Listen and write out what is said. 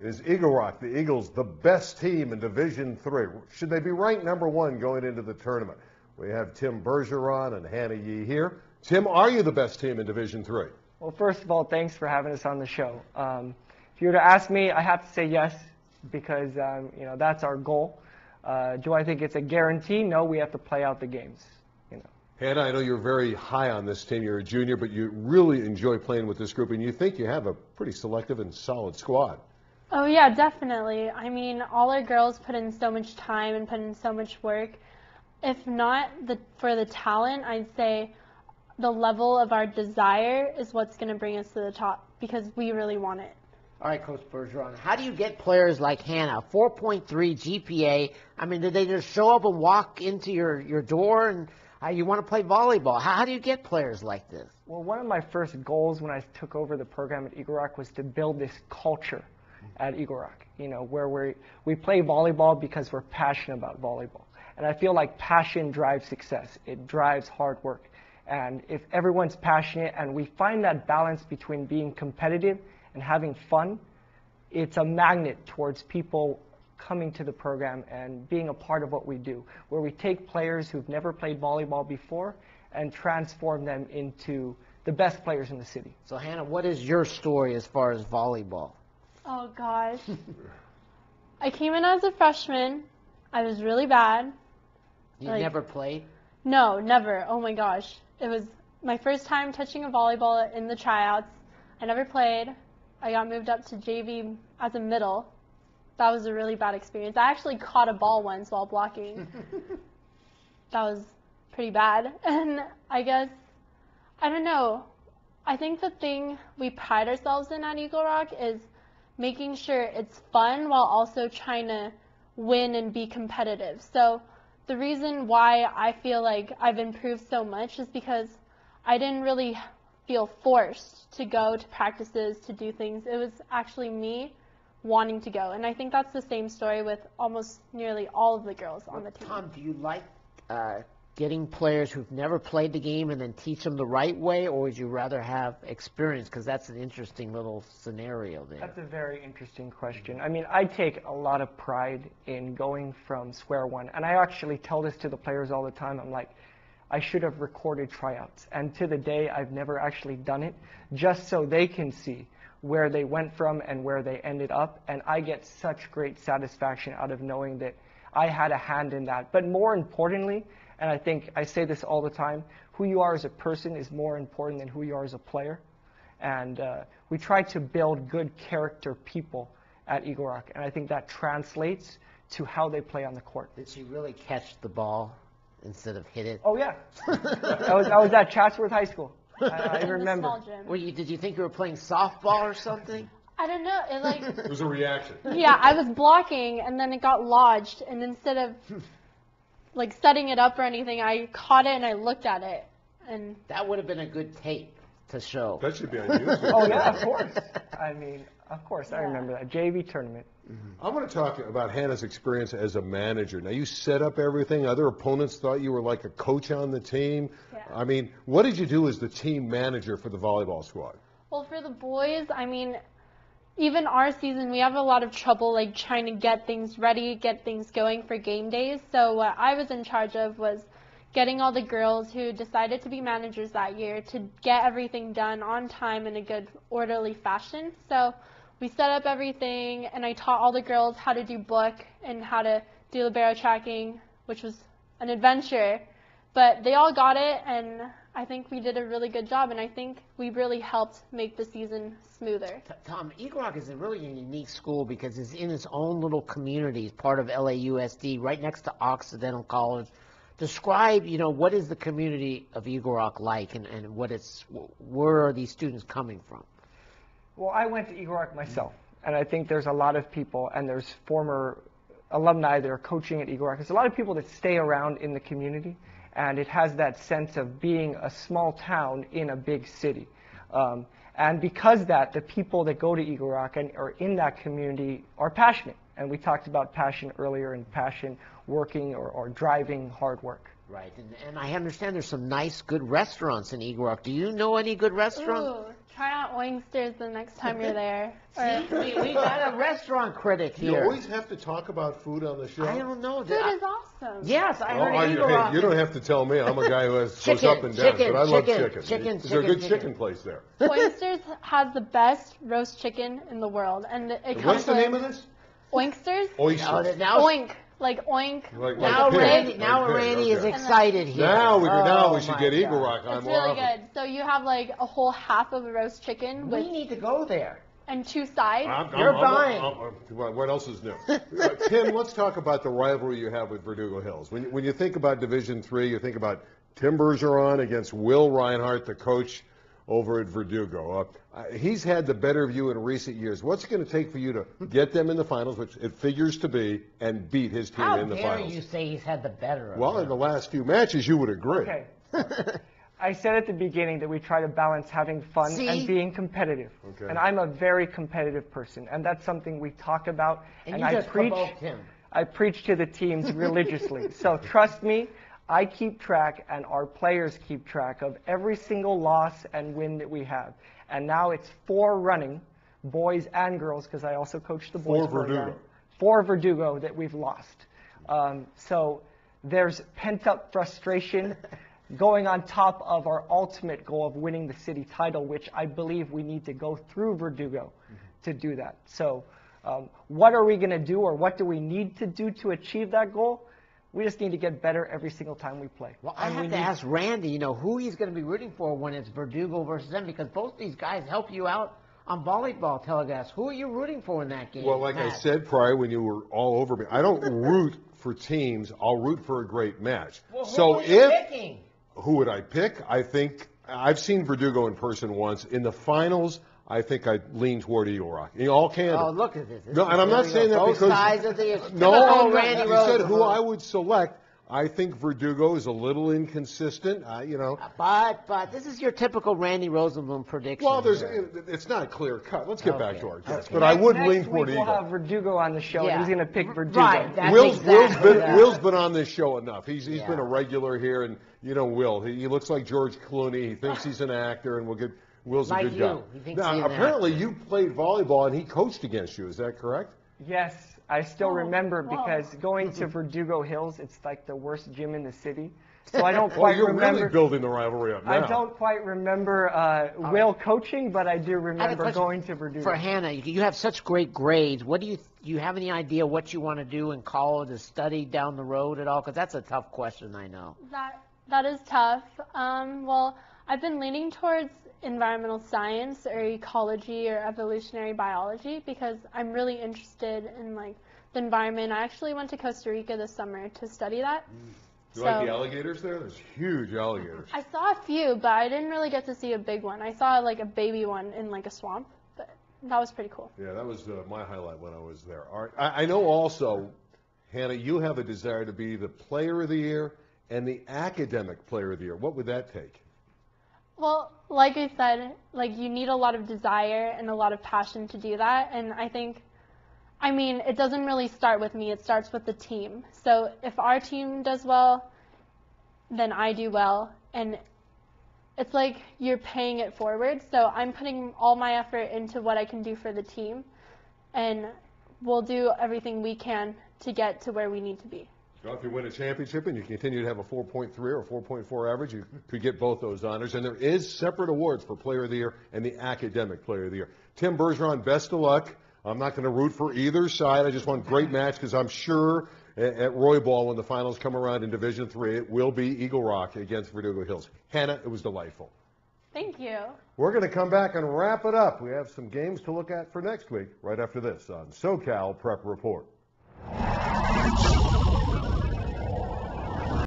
Is Eagle Rock, the Eagles, the best team in Division III? Should they be ranked #1 going into the tournament? We have Tim Bergeron and Hannah Yee here. Tim, are you the best team in Division III? Well, first of all, thanks for having us on the show. If you were to ask me, I have to say yes, because you know, that's our goal. Do I think it's a guarantee? No, we have to play out the games. You know. Hannah, I know you're very high on this team. You're a junior, but you really enjoy playing with this group, and you think you have a pretty selective and solid squad. Oh yeah, definitely. I mean, all our girls put in so much time and put in so much work. If not for the talent, I'd say the level of our desire is what's going to bring us to the top, because we really want it. All right, Coach Bergeron, how do you get players like Hannah, 4.3 GPA? I mean, did they just show up and walk into your door and you want to play volleyball? How do you get players like this? Well, one of my first goals when I took over the program at Eagle Rock was to build this culture at Eagle Rock, you know, where we play volleyball because we're passionate about volleyball. And I feel like passion drives success. It drives hard work. And if everyone's passionate and we find that balance between being competitive and having fun, it's a magnet towards people coming to the program and being a part of what we do, where we take players who've never played volleyball before and transform them into the best players in the city. So Hannah, what is your story as far as volleyball? Oh gosh. I came in as a freshman. I was really bad. You never played? No, never. Oh my gosh. It was my first time touching a volleyball in the tryouts. I never played. I got moved up to JV as a middle. That was a really bad experience. I actually caught a ball once while blocking. That was pretty bad. And I guess, I don't know. I think the thing we pride ourselves in at Eagle Rock is making sure it's fun while also trying to win and be competitive. So the reason why I feel like I've improved so much is because I didn't really feel forced to go to practices to do things. It was actually me wanting to go. And I think that's the same story with almost nearly all of the girls on the team. Tom, do you like getting players who've never played the game and then teach them the right way, or would you rather have experience? Because that's an interesting little scenario there. That's a very interesting question. I mean, I take a lot of pride in going from square one. And I actually tell this to the players all the time. I'm like, I should have recorded tryouts. And to the day, I've never actually done it, just so they can see where they went from and where they ended up. And I get such great satisfaction out of knowing that I had a hand in that. But more importantly, and I think I say this all the time, who you are as a person is more important than who you are as a player. And we try to build good character people at Eagle Rock. And I think that translates to how they play on the court. Did she really catch the ball instead of hit it? Oh, yeah. I was at Chatsworth High School. I remember. Did you think you were playing softball or something? I don't know. It was a reaction. Yeah, I was blocking, and then it got lodged. And instead of like setting it up or anything, I caught it and I looked at it. And that would have been a good tape to show. That should be on YouTube. Oh, yeah, of course. I mean, of course, yeah. I remember that. JV tournament. I want to talk about Hannah's experience as a manager. Now, you set up everything. Other opponents thought you were like a coach on the team. Yeah. I mean, what did you do as the team manager for the volleyball squad? Well, for the boys, I mean, even our season, we have a lot of trouble like trying to get things ready, get things going for game days. So what I was in charge of was getting all the girls who decided to be managers that year to get everything done on time in a good, orderly fashion. So we set up everything, and I taught all the girls how to do book and how to do libero tracking, which was an adventure. But they all got it, and I think we did a really good job, and I think we really helped make the season smoother. Tom, Eagle Rock is a really unique school because it's in its own little community. It's part of LAUSD, right next to Occidental College. Describe, you know, what is the community of Eagle Rock like, and where are these students coming from? Well, I went to Eagle Rock myself, and I think there's a lot of people, and there's former alumni that are coaching at Eagle Rock. There's a lot of people that stay around in the community, and it has that sense of being a small town in a big city. And because the people that go to Eagle Rock and are in that community are passionate And we talked about passion earlier, and passion working or driving hard work. Right, and I understand there's some nice, good restaurants in Eagle Rock. Do you know any good restaurants? Ooh, try out Oinksters the next time you're there. See, we got a restaurant critic here. You always have to talk about food on the show. I don't know. Food is awesome. Yes, I heard Eagle Rock. You don't have to tell me. I'm a guy who goes up and down, chicken, but I love chicken, chicken. Is there a good chicken place there? Oinksters has the best roast chicken in the world, and it comes What's the with name of this? Oinksters. Oysters. Oink. Like oink. Now Randy is excited here. Now we should get Eagle Rock on It's more really often. good. So you have like a whole half of a roast chicken with We need to go there. and 2 sides. You're buying. What else is new? Tim, let's talk about the rivalry you have with Verdugo Hills. When you think about Division III, you think about Tim Bergeron against Will Reinhart, the coach over at Verdugo. He's had the better of you in recent years. What's it going to take for you to get them in the finals, which it figures to be, and beat his team in the finals? How dare you say he's had the better of Well, him? in the last few matches, you would agree. Okay. I said at the beginning that we try to balance having fun and being competitive. Okay. And I'm a very competitive person, and that's something we talk about. And and you I just provoked him. I preach to the teams religiously. So trust me, I keep track, and our players keep track of every single loss and win that we have. And now it's 4 running, boys and girls, because I also coach the boys. 4 Verdugo. 4 Verdugo that we've lost. So there's pent-up frustration going on top of our ultimate goal of winning the city title, which I believe we need to go through Verdugo to do that. So what are we going to do, or what do we need to do to achieve that goal? We just need to get better every single time we play. Well, I have to ask Randy, who he's going to be rooting for when it's Verdugo versus them, because both these guys help you out on volleyball telegraphs. Who are you rooting for in that game? Well, like I said prior when you were all over me, I don't root for teams. I'll root for a great match. Well, who are you picking? Who would I pick? I think I've seen Verdugo in person once. In the finals, I think I lean toward Eagle Rock. All candor. Oh, look at this. No, and I'm not saying that both because sides of the no, Randy you said Rosenbloom. who I would select. I think Verdugo is a little inconsistent. But this is your typical Randy Rosenbloom prediction. Well, it's not clear cut. Let's get back to our guests. Okay. But I would lean Next toward week Eagle. we'll have Verdugo on the show, and he's going to pick Verdugo. Right. That's Will's been on this show enough. He's been a regular here, and Will. He looks like George Clooney. He thinks he's an actor, and Will's a good guy. He thinks Now, he's an apparently, actor. you played volleyball, and he coached against you. Is that correct? Yes, I still remember, because going to Verdugo Hills, it's like the worst gym in the city. So I don't quite you're remember. really building the rivalry up now. I don't quite remember Will coaching, but I do remember going to Verdugo. For Hannah, you have such great grades. What do you have any idea what you want to do in college, to study down the road at all? Because that's a tough question, I know. That is tough. Well, I've been leaning towards environmental science or ecology or evolutionary biology, because I'm really interested in the environment. I actually went to Costa Rica this summer to study that. Do you like the alligators there? There's huge alligators. I saw a few, but I didn't really get to see a big one. I saw a baby one in a swamp, but that was pretty cool. Yeah, that was my highlight when I was there. All right. I know also, Hannah, you have a desire to be the player of the year and the academic player of the year. What would that take? Well, like I said, you need a lot of desire and a lot of passion to do that. And it doesn't really start with me. It starts with the team. So if our team does well, then I do well. And it's like you're paying it forward. So I'm putting all my effort into what I can do for the team. And we'll do everything we can to get to where we need to be. Well, if you win a championship and you continue to have a 4.3 or 4.4 average, you could get both those honors. And there is separate awards for Player of the Year and the Academic Player of the Year. Tim Bergeron, best of luck. I'm not going to root for either side. I just want a great match, because I'm sure at Royball, when the finals come around in Division III, it will be Eagle Rock against Verdugo Hills. Hannah, it was delightful. Thank you. We're going to come back and wrap it up. We have some games to look at for next week, right after this on SoCal Prep Report.